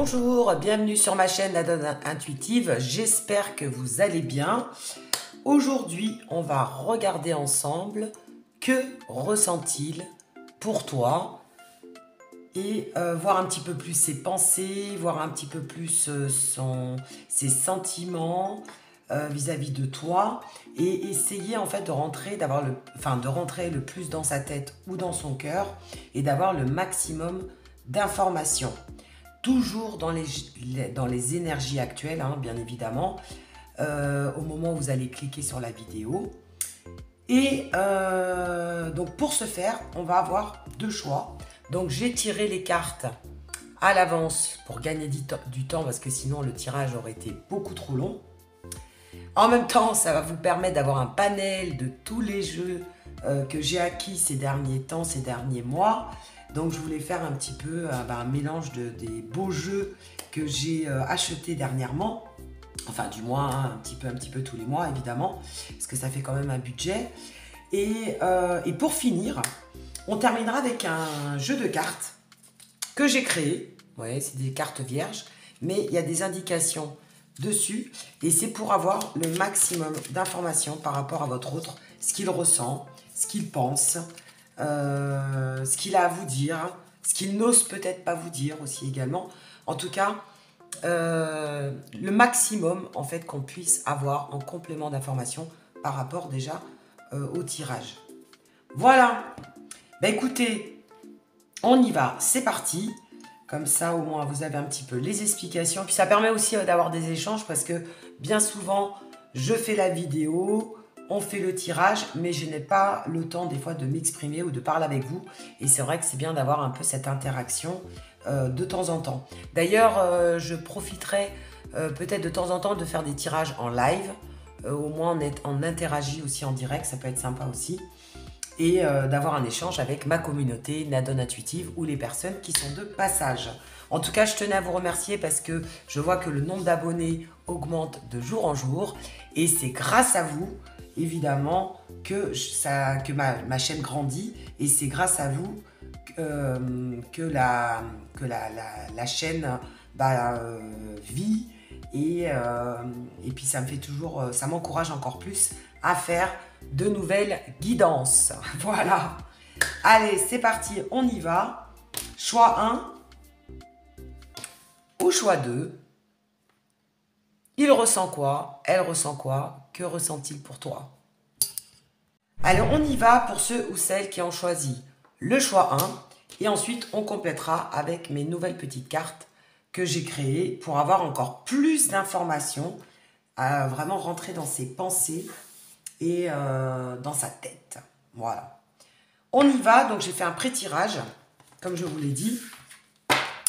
Bonjour, bienvenue sur ma chaîne La Donne Intuitive, j'espère que vous allez bien. Aujourd'hui, on va regarder ensemble que ressent-il pour toi et voir un petit peu plus ses pensées, voir un petit peu plus ses sentiments vis-à-vis de toi et essayer en fait de rentrer, de rentrer le plus dans sa tête ou dans son cœur et d'avoir le maximum d'informations. Toujours dans les énergies actuelles, hein, bien évidemment, au moment où vous allez cliquer sur la vidéo. Et donc pour ce faire, on va avoir deux choix. Donc j'ai tiré les cartes à l'avance pour gagner du temps parce que sinon le tirage aurait été beaucoup trop long. En même temps, ça va vous permettre d'avoir un panel de tous les jeux que j'ai acquis ces derniers temps, ces derniers mois. Donc je voulais faire un petit peu un mélange des beaux jeux que j'ai achetés dernièrement. Enfin du moins, hein, un petit peu tous les mois évidemment, parce que ça fait quand même un budget. Et pour finir, on terminera avec un jeu de cartes que j'ai créé. Ouais, c'est des cartes vierges, mais il y a des indications dessus. Et c'est pour avoir le maximum d'informations par rapport à votre autre, ce qu'il ressent, ce qu'il pense, ce qu'il a à vous dire, ce qu'il n'ose peut-être pas vous dire aussi également. En tout cas, le maximum en fait qu'on puisse avoir en complément d'informations par rapport déjà au tirage. Voilà. Bah écoutez, on y va, c'est parti. Comme ça, au moins, vous avez un petit peu les explications. Puis ça permet aussi d'avoir des échanges parce que bien souvent, je fais la vidéo, on fait le tirage, mais je n'ai pas le temps des fois de m'exprimer ou de parler avec vous. Et c'est vrai que c'est bien d'avoir un peu cette interaction de temps en temps. D'ailleurs, je profiterai peut-être de temps en temps de faire des tirages en live. Au moins, on interagit aussi en direct, ça peut être sympa aussi. Et d'avoir un échange avec ma communauté La Donne Intuitive ou les personnes qui sont de passage. En tout cas, je tenais à vous remercier parce que je vois que le nombre d'abonnés augmente de jour en jour et c'est grâce à vous, évidemment, que ma chaîne grandit et c'est grâce à vous que la chaîne vit et puis ça me fait toujours, ça m'encourage encore plus à faire de nouvelles guidances. Voilà. Allez, c'est parti, on y va. Choix 1 ou choix 2. Il ressent quoi? Elle ressent quoi? Que ressent-il pour toi? Alors, on y va pour ceux ou celles qui ont choisi le choix 1. Et ensuite, on complétera avec mes nouvelles petites cartes que j'ai créées pour avoir encore plus d'informations, à vraiment rentrer dans ses pensées et dans sa tête. Voilà. On y va, donc j'ai fait un pré-tirage, comme je vous l'ai dit.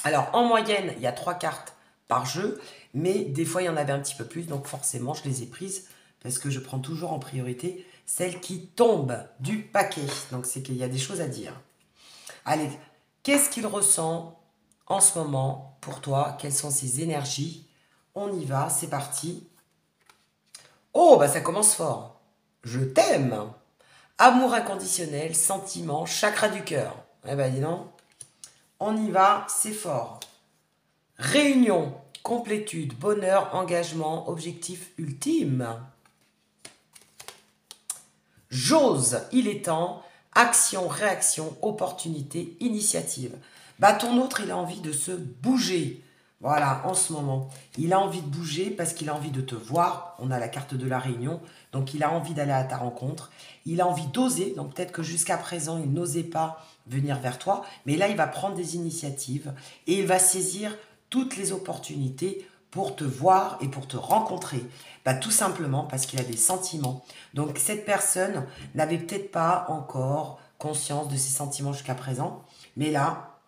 Alors, en moyenne, il y a 3 cartes par jeu, mais des fois, il y en avait un petit peu plus, donc forcément, je les ai prises parce que je prends toujours en priorité celles qui tombent du paquet. Donc, c'est qu'il y a des choses à dire. Allez, qu'est-ce qu'il ressent en ce moment pour toi? Quelles sont ses énergies? On y va, c'est parti. Oh, bah ça commence fort. Je t'aime. Amour inconditionnel, sentiment, chakra du cœur. Eh ben dis donc. On y va, c'est fort. Réunion, complétude, bonheur, engagement, objectif ultime. J'ose, il est temps. Action, réaction, opportunité, initiative. Bah ton autre, il a envie de se bouger. Voilà, en ce moment. Il a envie de bouger parce qu'il a envie de te voir. On a la carte de la réunion. Donc, il a envie d'aller à ta rencontre. Il a envie d'oser. Donc, peut-être que jusqu'à présent, il n'osait pas venir vers toi. Mais là, il va prendre des initiatives et il va saisir toutes les opportunités pour te voir et pour te rencontrer. Bah, tout simplement parce qu'il a des sentiments. Donc, cette personne n'avait peut-être pas encore conscience de ses sentiments jusqu'à présent. Mais là,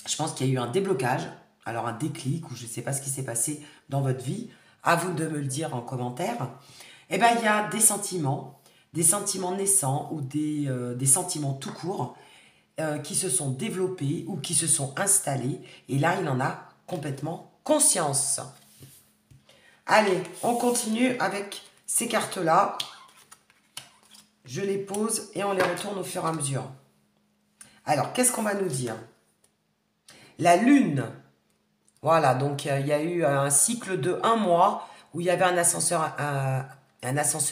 je pense qu'il y a eu un déblocage. Alors un déclic ou je ne sais pas ce qui s'est passé dans votre vie, à vous de me le dire en commentaire. Eh bien, il y a des sentiments naissants ou des sentiments tout court qui se sont développés ou qui se sont installés. Et là, il en a complètement conscience. Allez, on continue avec ces cartes-là. Je les pose et on les retourne au fur et à mesure. Alors, qu'est-ce qu'on va nous dire? La lune. Voilà, donc il y a eu un cycle de un mois où il y avait un ascenseur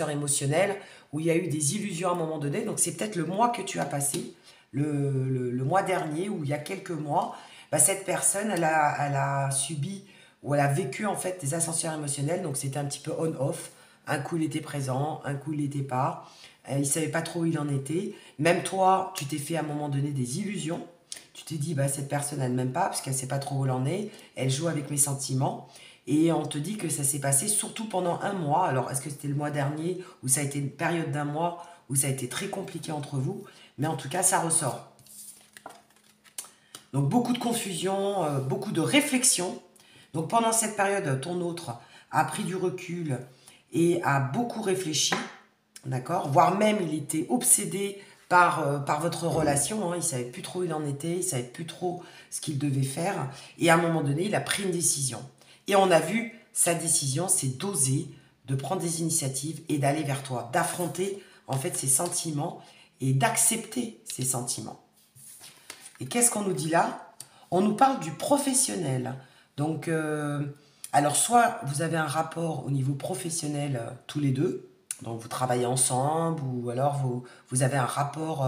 émotionnel, où il y a eu des illusions à un moment donné. Donc c'est peut-être le mois que tu as passé, le mois dernier, ou il y a quelques mois, bah, cette personne, elle a subi ou elle a vécu en fait des ascenseurs émotionnels. Donc c'était un petit peu on-off. Un coup il était présent, un coup il n'était pas. Il savait pas trop où il en était. Même toi, tu t'es fait à un moment donné des illusions. Tu t'es dit, bah, cette personne, elle ne m'aime pas parce qu'elle ne sait pas trop où elle en est. Elle joue avec mes sentiments. Et on te dit que ça s'est passé surtout pendant un mois. Alors, est-ce que c'était le mois dernier ou ça a été une période d'un mois où ça a été très compliqué entre vous? Mais en tout cas, ça ressort. Donc, beaucoup de confusion, beaucoup de réflexion. Donc, pendant cette période, ton autre a pris du recul et a beaucoup réfléchi. D'accord? Voire même, il était obsédé par votre relation. Hein. Il ne savait plus trop où il en était, il ne savait plus trop ce qu'il devait faire. Et à un moment donné, il a pris une décision. Et on a vu, sa décision, c'est d'oser, de prendre des initiatives et d'aller vers toi, d'affronter en fait ses sentiments et d'accepter ses sentiments. Et qu'est-ce qu'on nous dit là? On nous parle du professionnel. Donc, alors soit vous avez un rapport au niveau professionnel tous les deux, donc vous travaillez ensemble, ou alors vous avez un rapport,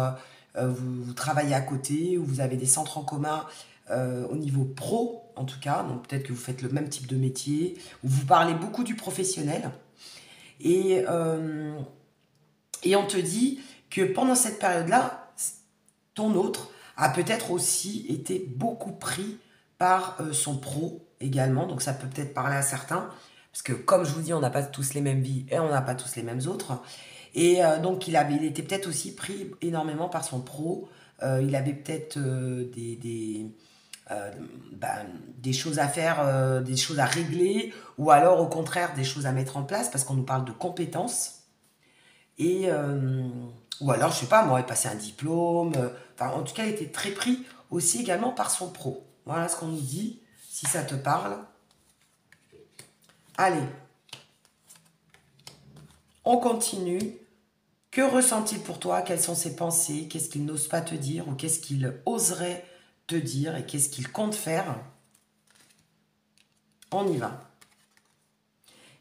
vous travaillez à côté, ou vous avez des centres en commun au niveau pro, en tout cas, donc peut-être que vous faites le même type de métier, ou vous parlez beaucoup du professionnel, et, euh, et on te dit que pendant cette période-là, ton autre a peut-être aussi été beaucoup pris par son pro également, donc ça peut peut-être parler à certains, parce que comme je vous dis, on n'a pas tous les mêmes vies et on n'a pas tous les mêmes autres. Et donc il était peut-être aussi pris énormément par son pro. Il avait peut-être euh, ben, des choses à faire, des choses à régler, ou alors au contraire des choses à mettre en place, parce qu'on nous parle de compétences. Et, ou alors, je sais pas, moi, il passait un diplôme. Enfin, en tout cas, il était très pris aussi également par son pro. Voilà ce qu'on nous dit, si ça te parle. Allez, on continue. Que ressent-il pour toi? Quelles sont ses pensées? Qu'est-ce qu'il n'ose pas te dire? Ou qu'est-ce qu'il oserait te dire? Et qu'est-ce qu'il compte faire? On y va.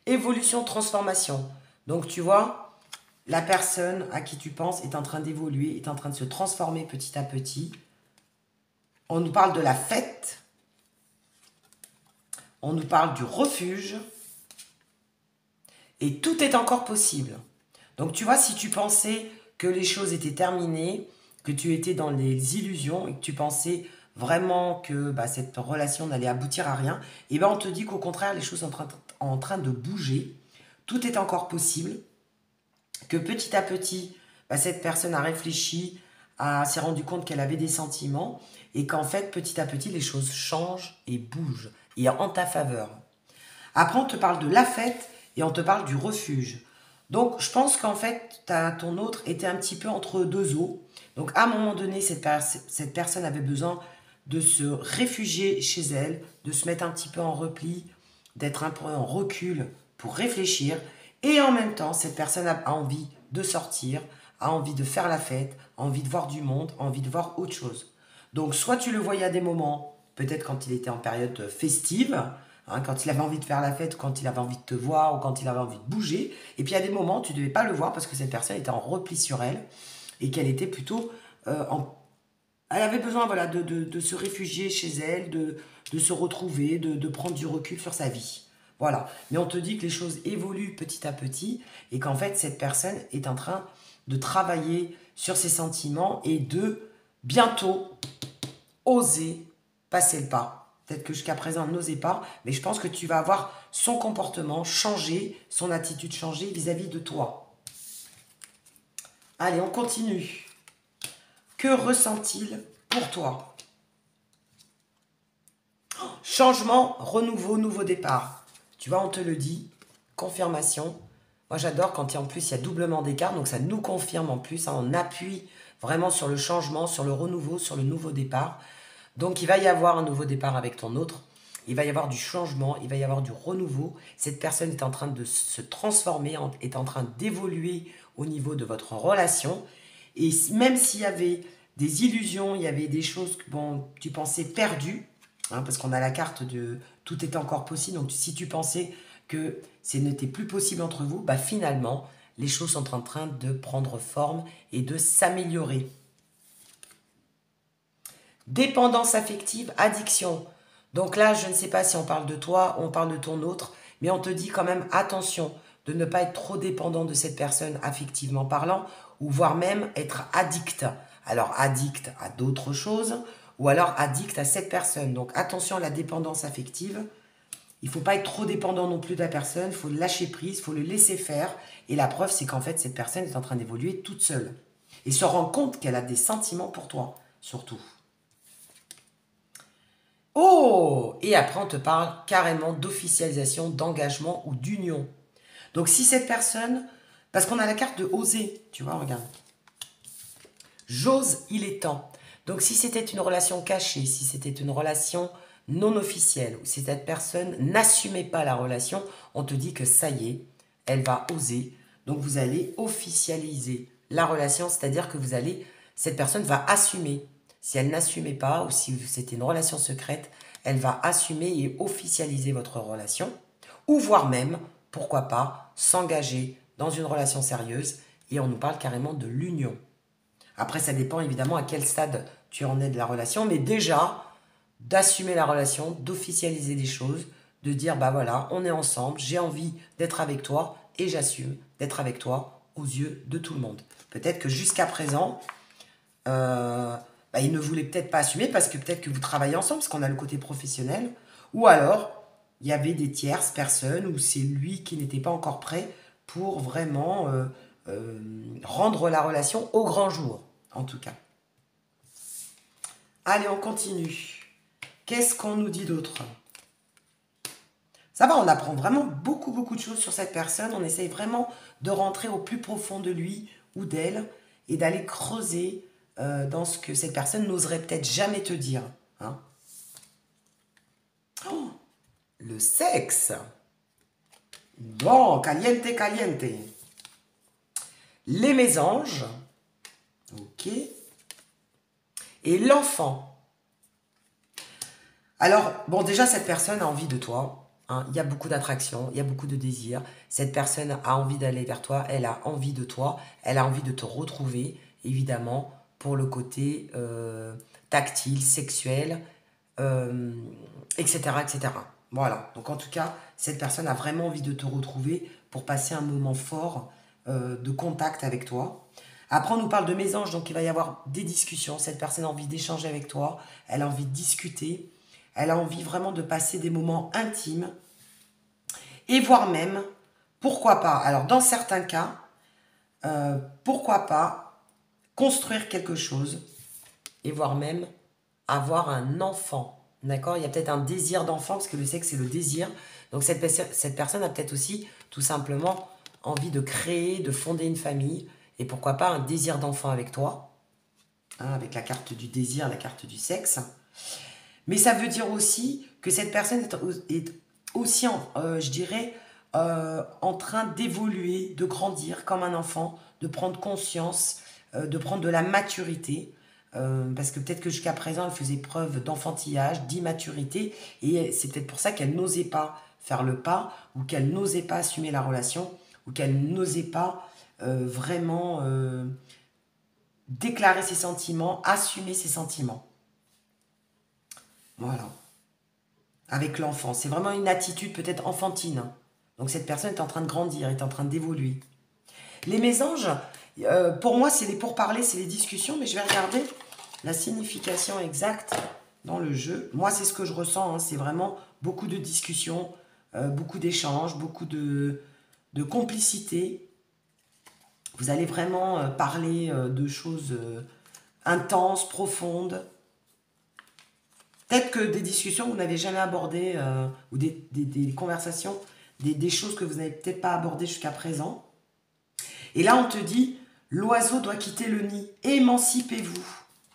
Évolution, transformation. Donc, tu vois, la personne à qui tu penses est en train d'évoluer, est en train de se transformer petit à petit. On nous parle de la fête. On nous parle du refuge. Et tout est encore possible. Donc tu vois, si tu pensais que les choses étaient terminées, que tu étais dans les illusions et que tu pensais vraiment que bah, cette relation n'allait aboutir à rien, et ben on te dit qu'au contraire, les choses sont en train de bouger. Tout est encore possible. Que petit à petit, bah, cette personne a réfléchi, s'est rendu compte qu'elle avait des sentiments et qu'en fait, petit à petit, les choses changent et bougent et en ta faveur. Après, on te parle de la fête et on te parle du refuge. Donc, je pense qu'en fait, ton autre était un petit peu entre deux eaux. Donc, à un moment donné, cette personne avait besoin de se réfugier chez elle, de se mettre un petit peu en repli, d'être un peu en recul pour réfléchir. Et en même temps, cette personne a envie de sortir, a envie de faire la fête, a envie de voir du monde, a envie de voir autre chose. Donc, soit tu le voyais à des moments, peut-être quand il était en période festive, hein, quand il avait envie de faire la fête, quand il avait envie de te voir, ou quand il avait envie de bouger. Et puis, il y a des moments, tu ne devais pas le voir parce que cette personne était en repli sur elle et qu'elle était plutôt elle avait besoin voilà, de se réfugier chez elle, de se retrouver, de prendre du recul sur sa vie. Voilà. Mais on te dit que les choses évoluent petit à petit et qu'en fait, cette personne est en train de travailler sur ses sentiments et de bientôt oser passer le pas. Peut-être que jusqu'à présent, elle n'osait pas, mais je pense que tu vas avoir son comportement changer, son attitude changer vis-à-vis de toi. Allez, on continue. Que ressent-il pour toi? Changement, renouveau, nouveau départ. Tu vois, on te le dit. Confirmation. Moi, j'adore quand en plus il y a doublement d'écart, donc ça nous confirme en plus. Hein, on appuie vraiment sur le changement, sur le renouveau, sur le nouveau départ. Donc, il va y avoir un nouveau départ avec ton autre. Il va y avoir du changement, il va y avoir du renouveau. Cette personne est en train de se transformer, est en train d'évoluer au niveau de votre relation. Et même s'il y avait des illusions, il y avait des choses que bon, tu pensais perdues, hein, parce qu'on a la carte tout était encore possible. Donc si tu pensais que ce n'était plus possible entre vous, bah finalement, les choses sont en train de prendre forme et de s'améliorer. Dépendance affective, addiction. Donc là, je ne sais pas si on parle de toi ou on parle de ton autre, mais on te dit quand même attention de ne pas être trop dépendant de cette personne affectivement parlant, ou voire même être addict. Alors addict à d'autres choses, ou alors addict à cette personne. Donc attention à la dépendance affective. Il ne faut pas être trop dépendant non plus de la personne, il faut lâcher prise, il faut le laisser faire. Et la preuve, c'est qu'en fait, cette personne est en train d'évoluer toute seule. Et se rend compte qu'elle a des sentiments pour toi, surtout. Oh! Et après, on te parle carrément d'officialisation, d'engagement ou d'union. Donc, si cette personne... Parce qu'on a la carte de oser, tu vois, regarde. J'ose, il est temps. Donc, si c'était une relation cachée, si c'était une relation non officielle, ou si cette personne n'assumait pas la relation, on te dit que ça y est, elle va oser. Donc, vous allez officialiser la relation, c'est-à-dire que cette personne va assumer. Si elle n'assumait pas, ou si c'était une relation secrète, elle va assumer et officialiser votre relation, ou voire même, pourquoi pas, s'engager dans une relation sérieuse, et on nous parle carrément de l'union. Après, ça dépend évidemment à quel stade tu en es de la relation, mais déjà, d'assumer la relation, d'officialiser les choses, de dire, bah voilà, on est ensemble, j'ai envie d'être avec toi, et j'assume d'être avec toi aux yeux de tout le monde. Peut-être que jusqu'à présent, il ne voulait peut-être pas assumer parce que peut-être que vous travaillez ensemble, parce qu'on a le côté professionnel, ou alors il y avait des tierces personnes où c'est lui qui n'était pas encore prêt pour vraiment rendre la relation au grand jour, en tout cas. Allez, on continue. Qu'est-ce qu'on nous dit d'autre? Ça va, on apprend vraiment beaucoup, beaucoup de choses sur cette personne. On essaye vraiment de rentrer au plus profond de lui ou d'elle et d'aller creuser dans ce que cette personne n'oserait peut-être jamais te dire. Hein. Oh, le sexe. Bon, caliente, caliente. Les mésanges. Ok. Et l'enfant. Alors, bon, déjà, cette personne a envie de toi. Hein. Il y a beaucoup d'attraction, il y a beaucoup de désir. Cette personne a envie d'aller vers toi, elle a envie de toi, elle a envie de te retrouver, évidemment, pour le côté tactile, sexuel, etc., etc. Voilà. Donc, en tout cas, cette personne a vraiment envie de te retrouver pour passer un moment fort de contact avec toi. Après, on nous parle de mésanges, donc il va y avoir des discussions. Cette personne a envie d'échanger avec toi, elle a envie de discuter, elle a envie vraiment de passer des moments intimes. Et voire même, pourquoi pas, alors dans certains cas, pourquoi pas construire quelque chose et voire même avoir un enfant. D'accord? Il y a peut-être un désir d'enfant, parce que le sexe, c'est le désir. Donc cette personne a peut-être aussi, tout simplement, envie de créer, de fonder une famille. Et pourquoi pas un désir d'enfant avec toi, hein, avec la carte du désir, la carte du sexe. Mais ça veut dire aussi que cette personne est aussi, je dirais, en train d'évoluer, de grandir comme un enfant, de prendre conscience, de prendre de la maturité. Parce que peut-être que jusqu'à présent, elle faisait preuve d'enfantillage, d'immaturité. Et c'est peut-être pour ça qu'elle n'osait pas faire le pas, ou qu'elle n'osait pas assumer la relation, ou qu'elle n'osait pas vraiment déclarer ses sentiments, assumer ses sentiments. Voilà. Avec l'enfant. C'est vraiment une attitude peut-être enfantine. Donc cette personne est en train de grandir, est en train d'évoluer. Les mésanges, pour moi, c'est les pourparlers, c'est les discussions, mais je vais regarder la signification exacte dans le jeu. Moi, c'est ce que je ressens, hein, c'est vraiment beaucoup de discussions, beaucoup d'échanges, beaucoup de complicité. Vous allez vraiment parler de choses intenses, profondes. Peut-être que des discussions que vous n'avez jamais abordées, ou des conversations, des choses que vous n'avez peut-être pas abordées jusqu'à présent. Et là, on te dit, l'oiseau doit quitter le nid, émancipez-vous.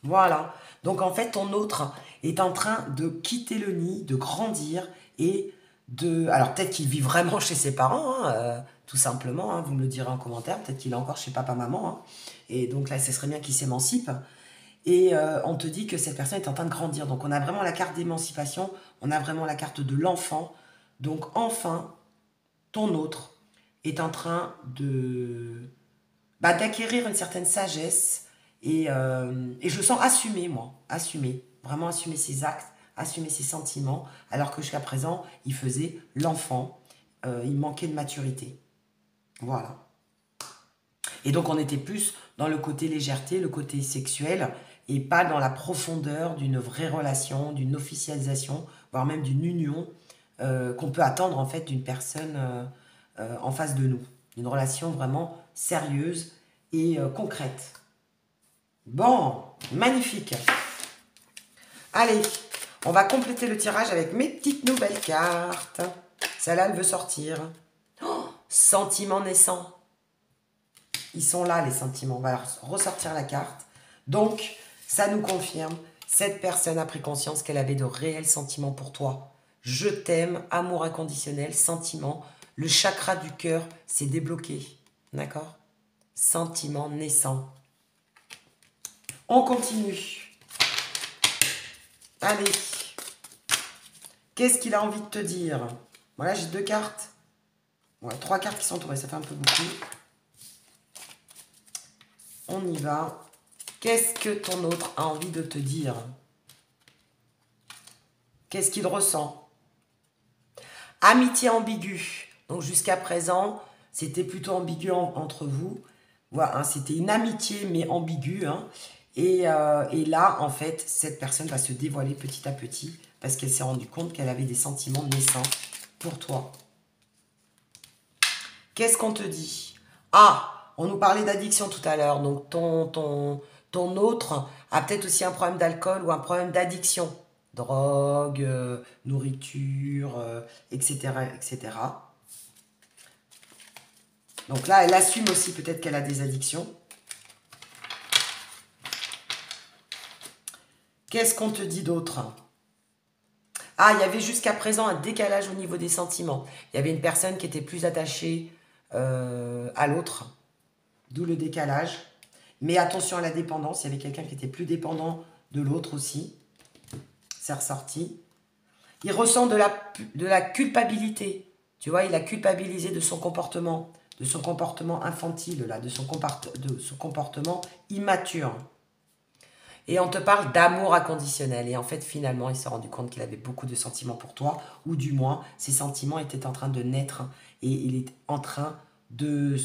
Voilà. Donc, en fait, ton autre est en train de quitter le nid, de grandir et de... Alors, peut-être qu'il vit vraiment chez ses parents, hein, tout simplement, hein, vous me le direz en commentaire. Peut-être qu'il est encore chez papa-maman. Hein, et donc là, ce serait bien qu'il s'émancipe. Et on te dit que cette personne est en train de grandir. Donc on a vraiment la carte d'émancipation, on a vraiment la carte de l'enfant. Donc enfin, ton autre est en train d'acquérir une certaine sagesse. Et je sens assumer, moi. Assumer. Vraiment assumer ses actes, assumer ses sentiments. Alors que jusqu'à présent, il faisait l'enfant. Il manquait de maturité. Voilà. Et donc on était plus dans le côté légèreté, le côté sexuel, et pas dans la profondeur d'une vraie relation, d'une officialisation, voire même d'une union qu'on peut attendre en fait d'une personne en face de nous. Une relation vraiment sérieuse et concrète. Bon, magnifique. Allez, on va compléter le tirage avec mes petites nouvelles cartes. Celle-là, elle veut sortir. Oh, sentiments naissants. Ils sont là, les sentiments. On va ressortir la carte. Donc, ça nous confirme, cette personne a pris conscience qu'elle avait de réels sentiments pour toi. Je t'aime, amour inconditionnel, sentiment. Le chakra du cœur s'est débloqué. D'accord? Sentiments naissants. On continue. Allez. Qu'est-ce qu'il a envie de te dire? Voilà, j'ai 2 cartes. Ouais, 3 cartes qui sont tombées, ça fait un peu beaucoup. On y va. Qu'est-ce que ton autre a envie de te dire? Qu'est-ce qu'il ressent? Amitié ambiguë. Donc jusqu'à présent, c'était plutôt ambigu entre vous. Voilà, hein, c'était une amitié mais ambiguë. Hein. Et là, en fait, cette personne va se dévoiler petit à petit parce qu'elle s'est rendue compte qu'elle avait des sentiments naissants pour toi. Qu'est-ce qu'on te dit? Ah, on nous parlait d'addiction tout à l'heure. Donc ton autre a peut-être aussi un problème d'alcool ou un problème d'addiction. Drogue, nourriture, etc., etc. Donc là, elle assume aussi peut-être qu'elle a des addictions. Qu'est-ce qu'on te dit d'autre? Ah, il y avait jusqu'à présent un décalage au niveau des sentiments. Il y avait une personne qui était plus attachée à l'autre, d'où le décalage. Mais attention à la dépendance, il y avait quelqu'un qui était plus dépendant de l'autre aussi. C'est ressorti. Il ressent de la culpabilité. Tu vois, il a culpabilisé de son comportement infantile, là, de son comportement immature. Et on te parle d'amour inconditionnel. Et en fait, finalement, il s'est rendu compte qu'il avait beaucoup de sentiments pour toi, ou du moins, ces sentiments étaient en train de naître. Et il est en train de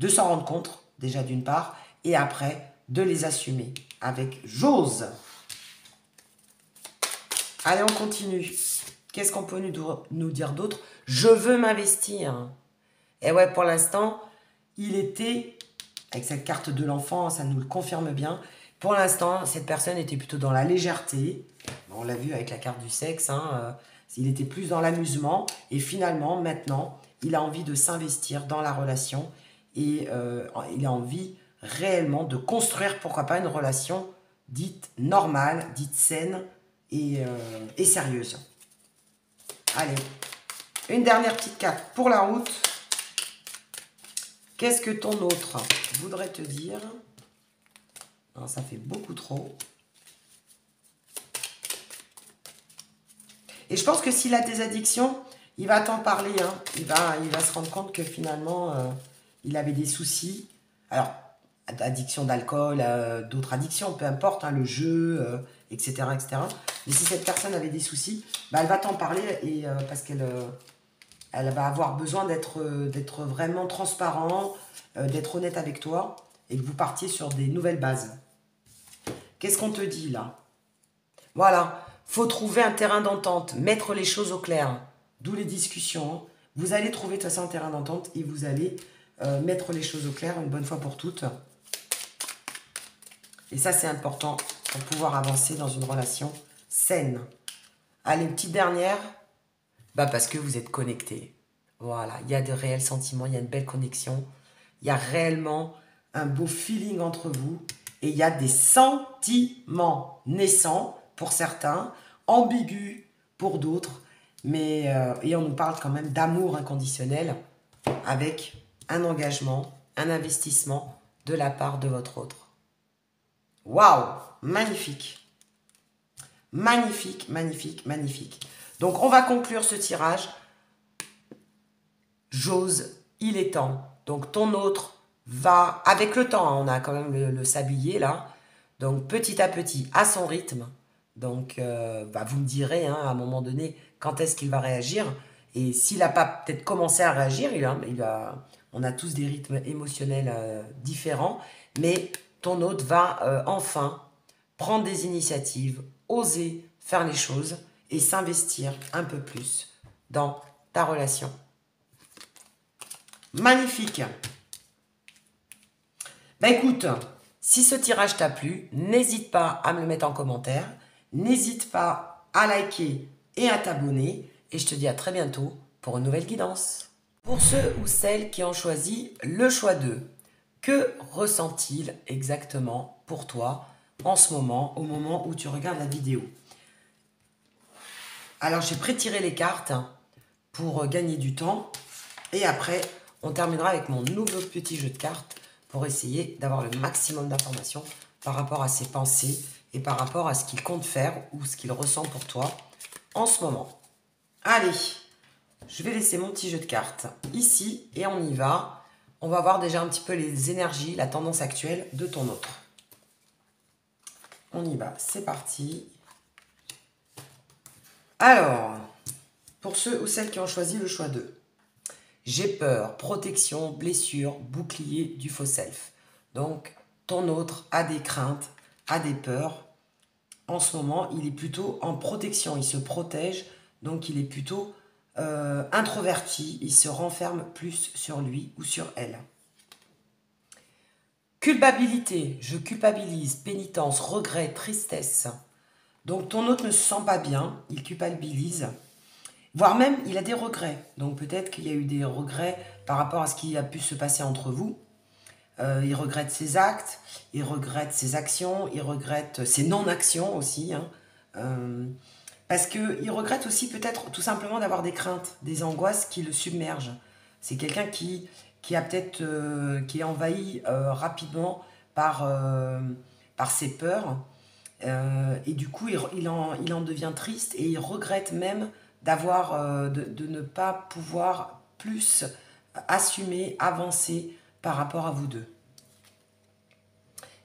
s'en rendre compte, déjà d'une part, et après, de les assumer avec j'ose. Allez, on continue. Qu'est-ce qu'on peut nous dire d'autre? Je veux m'investir. Et ouais, pour l'instant, il était, avec cette carte de l'enfant, ça nous le confirme bien. Pour l'instant, cette personne était plutôt dans la légèreté. On l'a vu avec la carte du sexe. Hein, il était plus dans l'amusement. Et finalement, maintenant, il a envie de s'investir dans la relation. Et il a envie réellement de construire, pourquoi pas, une relation dite normale, dite saine et sérieuse. Allez, une dernière petite carte pour la route. Qu'est-ce que ton autre voudrait te dire? Non, ça fait beaucoup trop. Et je pense que s'il a des addictions, il va t'en parler. Hein. Il va se rendre compte que finalement, il avait des soucis. Alors, addiction d'alcool, d'autres addictions, peu importe, hein, le jeu, etc., etc. Mais si cette personne avait des soucis, bah, elle va t'en parler et, parce qu'elle elle va avoir besoin d'être vraiment transparent, d'être honnête avec toi et que vous partiez sur des nouvelles bases. Qu'est-ce qu'on te dit là? Voilà, faut trouver un terrain d'entente, mettre les choses au clair, d'où les discussions. Vous allez trouver de toute façon un terrain d'entente et vous allez mettre les choses au clair une bonne fois pour toutes. Et ça, c'est important pour pouvoir avancer dans une relation saine. Allez, une petite dernière. Bah parce que vous êtes connectés. Voilà, il y a de réels sentiments, il y a une belle connexion. Il y a réellement un beau feeling entre vous. Et il y a des sentiments naissants pour certains, ambigus pour d'autres. Mais et on nous parle quand même d'amour inconditionnel avec un engagement, un investissement de la part de votre autre. Waouh! magnifique. Magnifique, magnifique, magnifique. Donc, on va conclure ce tirage. J'ose, il est temps. Donc, ton autre va, avec le temps, hein, on a quand même le sablier là. Donc, petit à petit, à son rythme. Donc, vous me direz, hein, à un moment donné, quand est-ce qu'il va réagir. Et s'il n'a pas peut-être commencé à réagir, on a tous des rythmes émotionnels différents. Mais ton hôte va enfin prendre des initiatives, oser faire les choses et s'investir un peu plus dans ta relation. Magnifique. Écoute, si ce tirage t'a plu, n'hésite pas à me le mettre en commentaire. N'hésite pas à liker et à t'abonner. Et je te dis à très bientôt pour une nouvelle guidance. Pour ceux ou celles qui ont choisi le choix 2, que ressent-il exactement pour toi en ce moment, au moment où tu regardes la vidéo? Alors, j'ai pré-tiré les cartes pour gagner du temps. Et après, on terminera avec mon nouveau petit jeu de cartes pour essayer d'avoir le maximum d'informations par rapport à ses pensées et par rapport à ce qu'il compte faire ou ce qu'il ressent pour toi en ce moment. Allez, je vais laisser mon petit jeu de cartes ici et on y va. On va voir déjà un petit peu les énergies, la tendance actuelle de ton autre. On y va, c'est parti. Alors, pour ceux ou celles qui ont choisi le choix 2. J'ai peur, protection, blessure, bouclier du faux self. Donc, ton autre a des craintes, a des peurs. En ce moment, il est plutôt en protection. Il se protège, donc il est plutôt introverti. Il se renferme plus sur lui ou sur elle. Culpabilité, je culpabilise, pénitence, regret, tristesse. Donc, ton autre ne se sent pas bien, il culpabilise. Voire même, il a des regrets. Donc peut-être qu'il y a eu des regrets par rapport à ce qui a pu se passer entre vous. Il regrette ses actes, il regrette ses actions, il regrette ses non-actions aussi. Hein. Parce qu'il regrette aussi peut-être tout simplement d'avoir des craintes, des angoisses qui le submergent. C'est quelqu'un qui a peut-être qui est envahi rapidement par ses peurs. Et du coup, il en devient triste et il regrette même de ne pas pouvoir plus assumer, avancer par rapport à vous deux.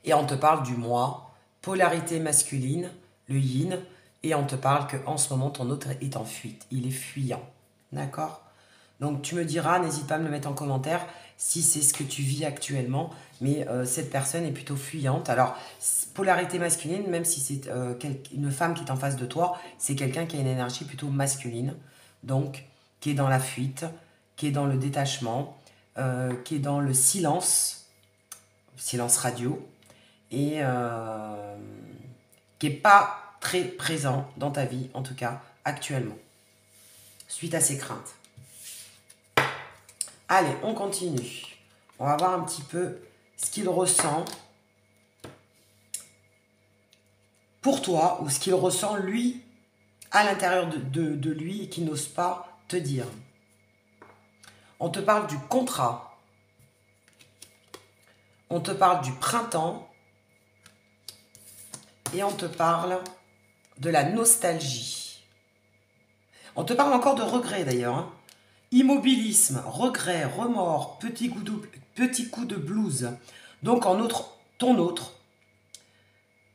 Et on te parle du moi, polarité masculine, le yin, et on te parle qu'en ce moment, ton autre est en fuite, il est fuyant. D'accord? Donc tu me diras, n'hésite pas à me le mettre en commentaire si c'est ce que tu vis actuellement, mais cette personne est plutôt fuyante. Alors, polarité masculine, même si c'est une femme qui est en face de toi, c'est quelqu'un qui a une énergie plutôt masculine, donc qui est dans la fuite, qui est dans le détachement, qui est dans le silence radio, et qui n'est pas très présent dans ta vie, en tout cas actuellement, suite à ses craintes. Allez, on continue. On va voir un petit peu ce qu'il ressent pour toi ou ce qu'il ressent lui à l'intérieur de lui et qu'il n'ose pas te dire. On te parle du contrat. On te parle du printemps. Et on te parle de la nostalgie. On te parle encore de regret d'ailleurs. Hein. Immobilisme, regret, remords, petit coup de blues. Donc ton autre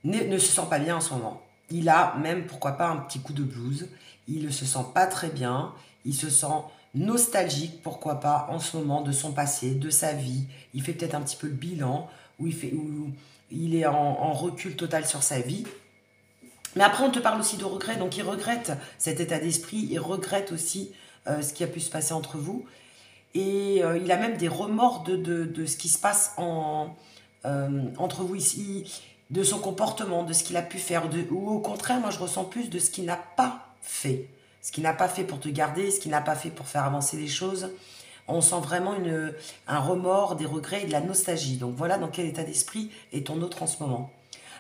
ne se sent pas bien en ce moment. Il a même, pourquoi pas, un petit coup de blues. Il ne se sent pas très bien. Il se sent nostalgique, pourquoi pas, en ce moment, de son passé, de sa vie. Il fait peut-être un petit peu le bilan, où il est en recul total sur sa vie. Mais après, on te parle aussi de regret. Donc, il regrette cet état d'esprit. Il regrette aussi ce qui a pu se passer entre vous. Et il a même des remords de ce qui se passe entre vous ici, de son comportement, de ce qu'il a pu faire. Ou au contraire, moi, je ressens plus de ce qu'il n'a pas fait. Ce qu'il n'a pas fait pour te garder, ce qu'il n'a pas fait pour faire avancer les choses. On sent vraiment un remords, des regrets et de la nostalgie. Donc, voilà dans quel état d'esprit est ton autre en ce moment.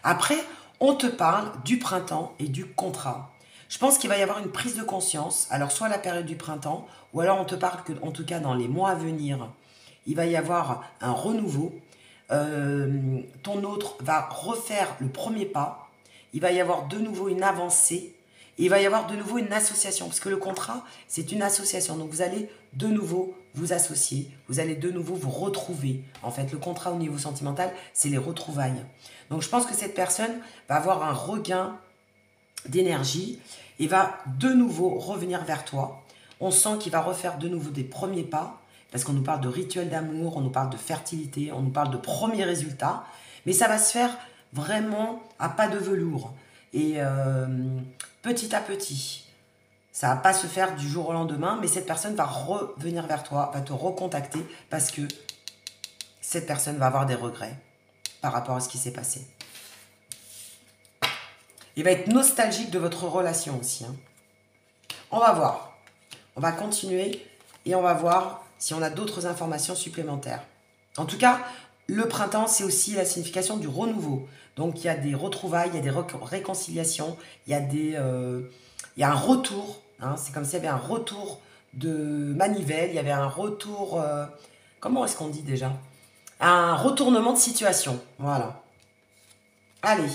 Après, on te parle du printemps et du contrat. Je pense qu'il va y avoir une prise de conscience, alors soit la période du printemps, ou alors on te parle que, en tout cas dans les mois à venir, il va y avoir un renouveau, ton autre va refaire le premier pas, il va y avoir de nouveau une avancée, et il va y avoir de nouveau une association, parce que le contrat, c'est une association. Donc vous allez de nouveau vous associer, vous allez de nouveau vous retrouver. En fait, le contrat au niveau sentimental, c'est les retrouvailles. Donc je pense que cette personne va avoir un regain d'énergie et va de nouveau revenir vers toi. On sent qu'il va refaire de nouveau des premiers pas, parce qu'on nous parle de rituel d'amour, on nous parle de fertilité, on nous parle de premiers résultats, mais ça va se faire vraiment à pas de velours. Et petit à petit, ça va pas se faire du jour au lendemain, mais cette personne va revenir vers toi, va te recontacter, parce que cette personne va avoir des regrets par rapport à ce qui s'est passé. Il va être nostalgique de votre relation aussi. Hein. On va voir. On va continuer et on va voir si on a d'autres informations supplémentaires. En tout cas, le printemps, c'est aussi la signification du renouveau. Donc, il y a des retrouvailles, il y a des réconciliations, il y a un retour. Hein, c'est comme s'il y avait un retour de manivelle, il y avait un retour... comment est-ce qu'on dit déjà? Un retournement de situation. Voilà. Allez.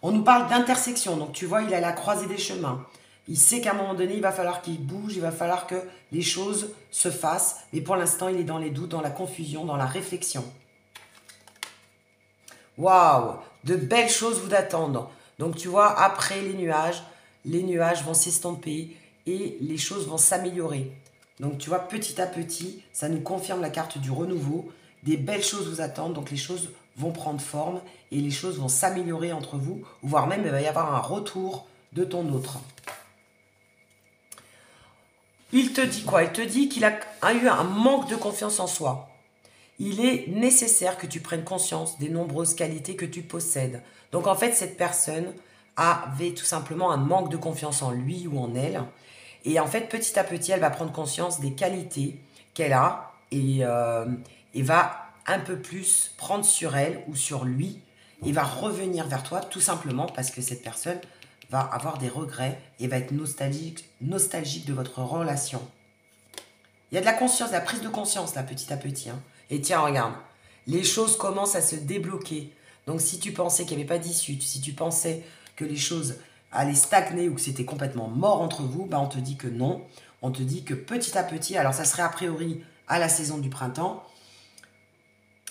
On nous parle d'intersection. Donc, tu vois, il est à la croisée des chemins. Il sait qu'à un moment donné, il va falloir qu'il bouge, il va falloir que les choses se fassent. Mais pour l'instant, il est dans les doutes, dans la confusion, dans la réflexion. Waouh! De belles choses vous attendent. Donc, tu vois, après les nuages vont s'estomper et les choses vont s'améliorer. Donc, tu vois, petit à petit, ça nous confirme la carte du renouveau. Des belles choses vous attendent, donc les choses vont prendre forme et les choses vont s'améliorer entre vous, voire même il va y avoir un retour de ton autre. Il te dit quoi? Il te dit qu'il a eu un manque de confiance en soi. Il est nécessaire que tu prennes conscience des nombreuses qualités que tu possèdes. Donc en fait, cette personne avait tout simplement un manque de confiance en lui ou en elle. Et en fait, petit à petit, elle va prendre conscience des qualités qu'elle a et va un peu plus prendre sur elle ou sur lui et va revenir vers toi tout simplement parce que cette personne va avoir des regrets et va être nostalgique de votre relation. Il y a de la conscience, de la prise de conscience là petit à petit. Hein. Et tiens, regarde, les choses commencent à se débloquer. Donc si tu pensais qu'il n'y avait pas d'issue, si tu pensais que les choses allaient stagner ou que c'était complètement mort entre vous, bah on te dit que non. On te dit que petit à petit, alors ça serait a priori à la saison du printemps,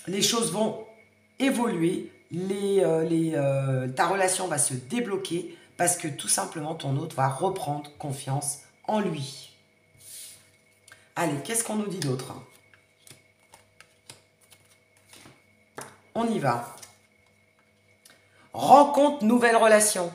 les choses vont évoluer, ta relation va se débloquer parce que tout simplement ton autre va reprendre confiance en lui. Allez, qu'est-ce qu'on nous dit d'autre? On y va. Rencontre, nouvelle relation.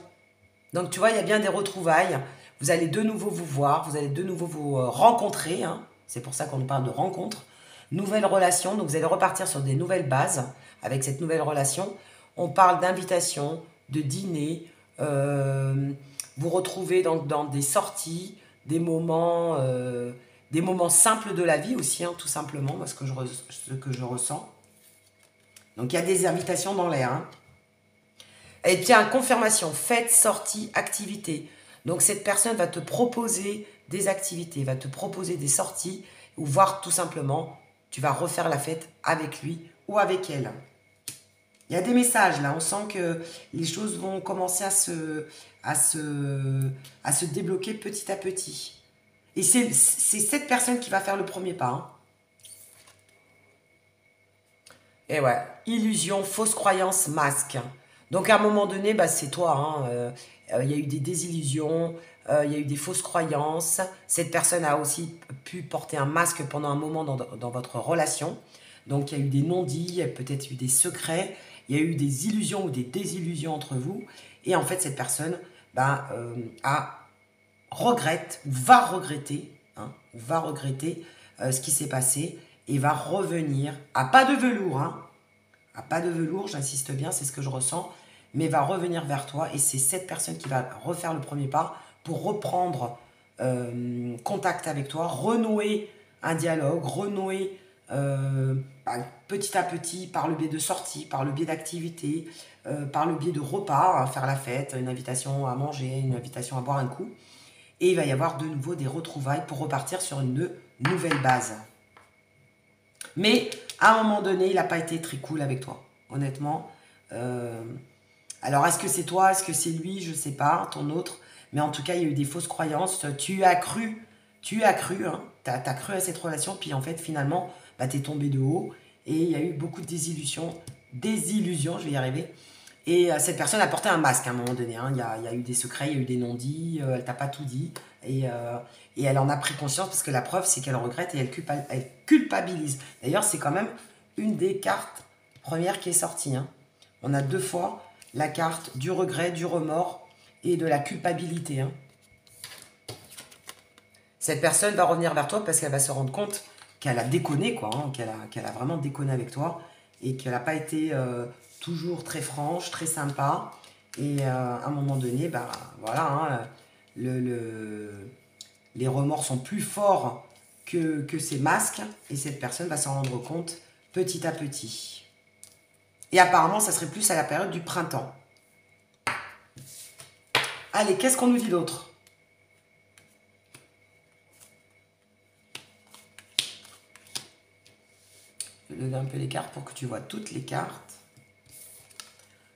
Donc tu vois, il y a bien des retrouvailles. Vous allez de nouveau vous voir, vous allez de nouveau vous rencontrer. Hein. C'est pour ça qu'on nous parle de rencontre. Nouvelle relation, donc vous allez repartir sur des nouvelles bases avec cette nouvelle relation. On parle d'invitation, de dîner, vous retrouvez dans des sorties, des moments simples de la vie aussi, hein, tout simplement, parce que ce que je ressens. Donc il y a des invitations dans l'air. Hein. Et tiens, confirmation, fête, sortie, activité. Donc cette personne va te proposer des activités, va te proposer des sorties, ou voire tout simplement, tu vas refaire la fête avec lui ou avec elle. Il y a des messages là, on sent que les choses vont commencer à se débloquer petit à petit. Et c'est cette personne qui va faire le premier pas. Hein. Et ouais, illusion, fausse croyance, masque. Donc à un moment donné, bah, c'est toi. Il y a eu des désillusions, il y a eu des fausses croyances. Cette personne a aussi pu porter un masque pendant un moment dans votre relation. Donc il y a eu des non-dits, il y a peut-être eu des secrets, il y a eu des illusions ou des désillusions entre vous. Et en fait, cette personne regrette ou va regretter, ce qui s'est passé et va revenir à pas de velours, hein, à pas de velours, j'insiste bien, c'est ce que je ressens, mais va revenir vers toi et c'est cette personne qui va refaire le premier pas pour reprendre contact avec toi, renouer un dialogue, renouer petit à petit par le biais de sorties, par le biais d'activités, par le biais de repas, hein, faire la fête, une invitation à manger, une invitation à boire un coup. Et il va y avoir de nouveau des retrouvailles pour repartir sur une nouvelle base. Mais À un moment donné, il n'a pas été très cool avec toi, honnêtement. Alors, est-ce que c'est toi, est-ce que c'est lui, je ne sais pas, ton autre. Mais en tout cas, il y a eu des fausses croyances. Tu as cru, hein, tu as cru à cette relation, puis en fait, finalement, bah, tu es tombé de haut. Et il y a eu beaucoup de désillusions, je vais y arriver. Et cette personne a porté un masque à un moment donné. Hein. Il y a eu des secrets, il y a eu des non-dits, elle t'a pas tout dit. Et elle en a pris conscience parce que la preuve, c'est qu'elle regrette et elle culpabilise. D'ailleurs, c'est quand même une des cartes premières qui est sortie. Hein. On a 2 fois la carte du regret, du remords et de la culpabilité. Hein. Cette personne va revenir vers toi parce qu'elle va se rendre compte qu'elle a déconné, quoi, hein, qu'elle a vraiment déconné avec toi et qu'elle n'a pas été toujours très franche, très sympa. Et à un moment donné, bah, voilà, hein, les remords sont plus forts que ces masques et cette personne va s'en rendre compte petit à petit. Et apparemment, ça serait plus à la période du printemps. Allez, qu'est-ce qu'on nous dit d'autre? Je vais donner un peu les cartes pour que tu vois toutes les cartes.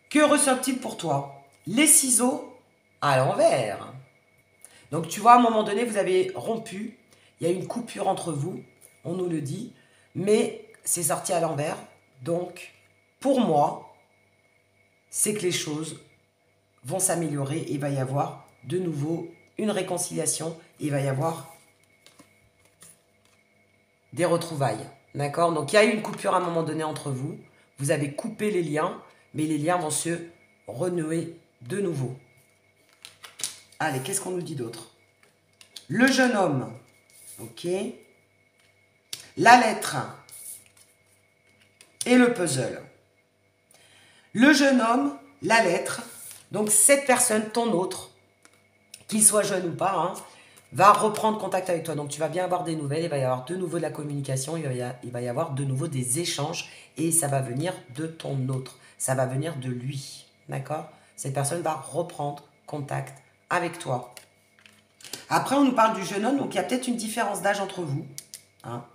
Que ressort-il pour toi? Les ciseaux à l'envers. Donc tu vois, à un moment donné, vous avez rompu. Il y a une coupure entre vous, on nous le dit. Mais c'est sorti à l'envers. Donc, pour moi, c'est que les choses vont s'améliorer et il va y avoir de nouveau une réconciliation. Et il va y avoir des retrouvailles. D'accord? Donc il y a eu une coupure à un moment donné entre vous. Vous avez coupé les liens, mais les liens vont se renouer de nouveau. Allez, qu'est-ce qu'on nous dit d'autre? Le jeune homme. Ok. La lettre. Et le puzzle. Le jeune homme, la lettre. Donc cette personne, ton autre, qu'il soit jeune ou pas, hein, va reprendre contact avec toi. Donc tu vas bien avoir des nouvelles, il va y avoir de nouveau de la communication, il va y avoir de nouveau des échanges et ça va venir de ton autre. Ça va venir de lui. D'accord? Cette personne va reprendre contact avec toi. Après, on nous parle du jeune homme, donc il y a peut-être une différence d'âge entre vous. Hein.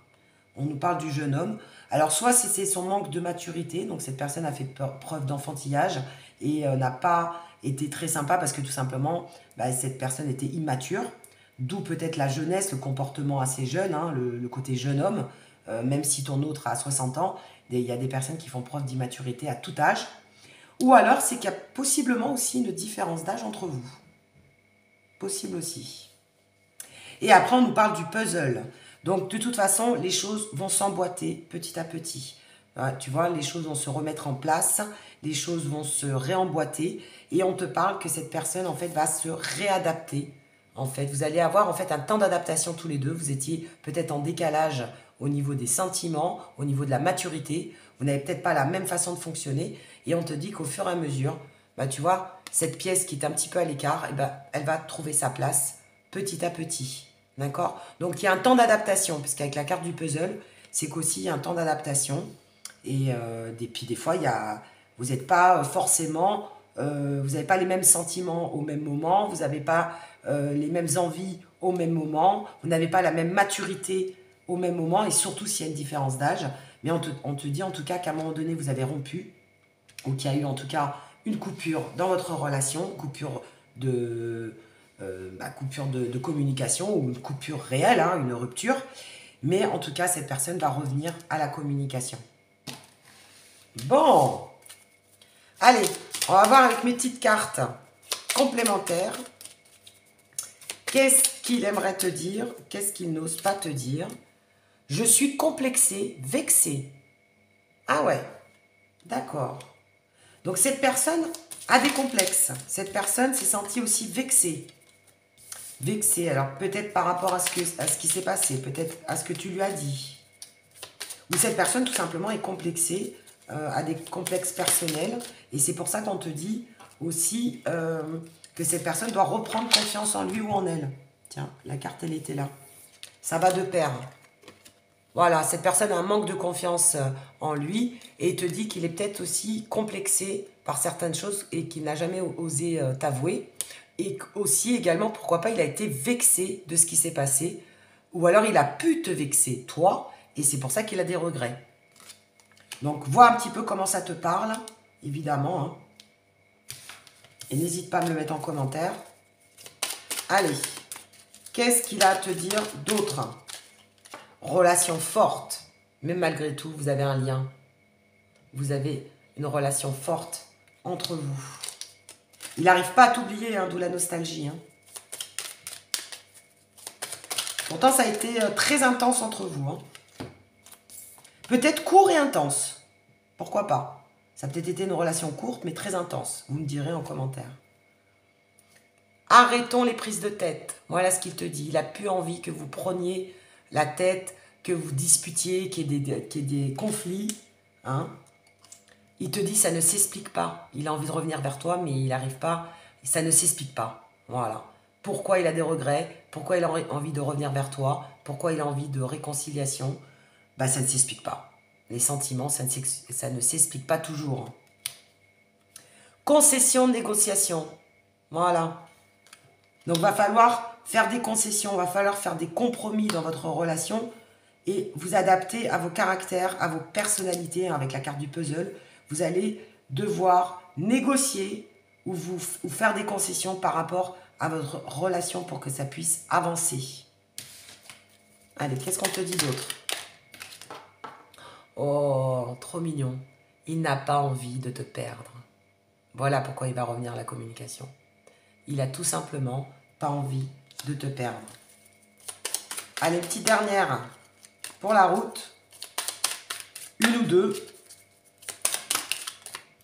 On nous parle du jeune homme. Alors, soit c'est son manque de maturité, donc cette personne a fait preuve d'enfantillage et n'a pas été très sympa parce que tout simplement, bah, cette personne était immature. D'où peut-être la jeunesse, le comportement assez jeune, hein, le côté jeune homme. Même si ton autre a 60 ans, il y a des personnes qui font preuve d'immaturité à tout âge. Ou alors, c'est qu'il y a possiblement aussi une différence d'âge entre vous. Possible aussi. Et après, on nous parle du puzzle. Donc, de toute façon, les choses vont s'emboîter petit à petit. Tu vois, les choses vont se remettre en place, les choses vont se réemboîter. Et on te parle que cette personne, en fait, va se réadapter. En fait, vous allez avoir en fait un temps d'adaptation tous les deux. Vous étiez peut-être en décalage au niveau des sentiments, au niveau de la maturité. Vous n'avez peut-être pas la même façon de fonctionner. Et on te dit qu'au fur et à mesure, bah, tu vois, cette pièce qui est un petit peu à l'écart, eh ben, elle va trouver sa place petit à petit. D'accord? Donc, il y a un temps d'adaptation, parce qu'avec la carte du puzzle, c'est qu'aussi, il y a un temps d'adaptation. Et puis, des fois, vous n'êtes pas forcément... vous n'avez pas les mêmes sentiments au même moment, vous n'avez pas les mêmes envies au même moment, vous n'avez pas la même maturité au même moment, et surtout s'il y a une différence d'âge. Mais on te dit en tout cas qu'à un moment donné, vous avez rompu, ou qu'il y a eu en tout cas une coupure dans votre relation, coupure de communication, ou une coupure réelle, hein, une rupture. Mais en tout cas, cette personne va revenir à la communication. Bon, allez, on va voir avec mes petites cartes complémentaires. Qu'est-ce qu'il aimerait te dire? Qu'est-ce qu'il n'ose pas te dire? Je suis complexé, vexé. Ah ouais, d'accord. Donc cette personne a des complexes. Cette personne s'est sentie aussi vexée. Vexée, alors peut-être par rapport à ce qui s'est passé, peut-être à ce que tu lui as dit. Ou cette personne tout simplement est complexée, a des complexes personnels. Et c'est pour ça qu'on te dit aussi que cette personne doit reprendre confiance en lui ou en elle. Tiens, la carte, elle était là. Ça va de pair. Voilà, cette personne a un manque de confiance en lui et te dit qu'il est peut-être aussi complexé par certaines choses et qu'il n'a jamais osé t'avouer. Et aussi, également, pourquoi pas, il a été vexé de ce qui s'est passé. Ou alors, il a pu te vexer, toi, et c'est pour ça qu'il a des regrets. Donc, vois un petit peu comment ça te parle, évidemment. Hein. Et n'hésite pas à me le mettre en commentaire. Allez, qu'est-ce qu'il a à te dire d'autre? Relation forte. Mais malgré tout, vous avez un lien. Vous avez une relation forte entre vous. Il n'arrive pas à t'oublier, hein, d'où la nostalgie. Hein. Pourtant, ça a été très intense entre vous. Hein. Peut-être court et intense. Pourquoi pas? Ça a peut-être été une relation courte, mais très intense. Vous me direz en commentaire. Arrêtons les prises de tête. Voilà ce qu'il te dit. Il n'a plus envie que vous preniez la tête, que vous disputiez, qu'il y ait des conflits. Hein. Il te dit ça ne s'explique pas. Il a envie de revenir vers toi, mais il n'arrive pas. Ça ne s'explique pas. Voilà. Pourquoi il a des regrets? Pourquoi il a envie de revenir vers toi? Pourquoi il a envie de réconciliation? Ben, ça ne s'explique pas. Les sentiments, ça ne s'explique pas toujours. Concession, négociation. Voilà. Donc, va falloir faire des concessions, va falloir faire des compromis dans votre relation et vous adapter à vos caractères, à vos personnalités. Avec la carte du puzzle, vous allez devoir négocier ou faire des concessions par rapport à votre relation pour que ça puisse avancer. Allez, qu'est-ce qu'on te dit d'autre? Oh, trop mignon. Il n'a pas envie de te perdre. Voilà pourquoi il va revenir à la communication. Il a tout simplement pas envie de te perdre. Allez, petite dernière pour la route. Une ou deux.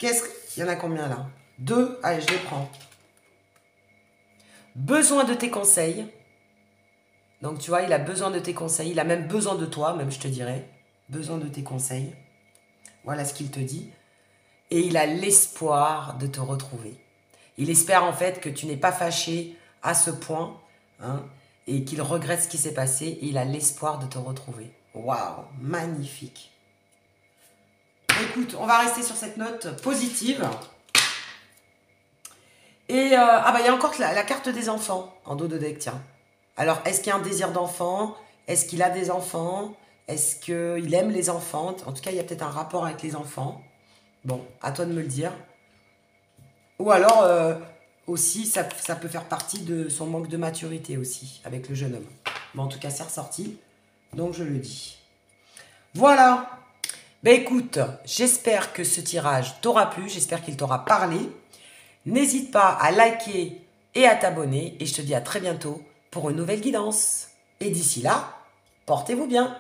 Il y en a combien là? 2. Allez, je les prends. Besoin de tes conseils. Donc, tu vois, il a besoin de tes conseils. Il a même besoin de toi, même je te dirais. Besoin de tes conseils. Voilà ce qu'il te dit. Et il a l'espoir de te retrouver. Il espère en fait que tu n'es pas fâché à ce point, hein, et qu'il regrette ce qui s'est passé. Et il a l'espoir de te retrouver. Waouh, magnifique. Écoute, on va rester sur cette note positive. Et il y a encore la carte des enfants en dos de deck, tiens. Alors, est-ce qu'il y a un désir d'enfant? Est-ce qu'il a des enfants? Est-ce qu'il aime les enfants? En tout cas, il y a peut-être un rapport avec les enfants. Bon, à toi de me le dire. Ou alors, aussi, ça peut faire partie de son manque de maturité aussi, avec le jeune homme. Bon, en tout cas, c'est ressorti. Donc, je le dis. Voilà. Ben écoute, j'espère que ce tirage t'aura plu. J'espère qu'il t'aura parlé. N'hésite pas à liker et à t'abonner. Et je te dis à très bientôt pour une nouvelle guidance. Et d'ici là, portez-vous bien.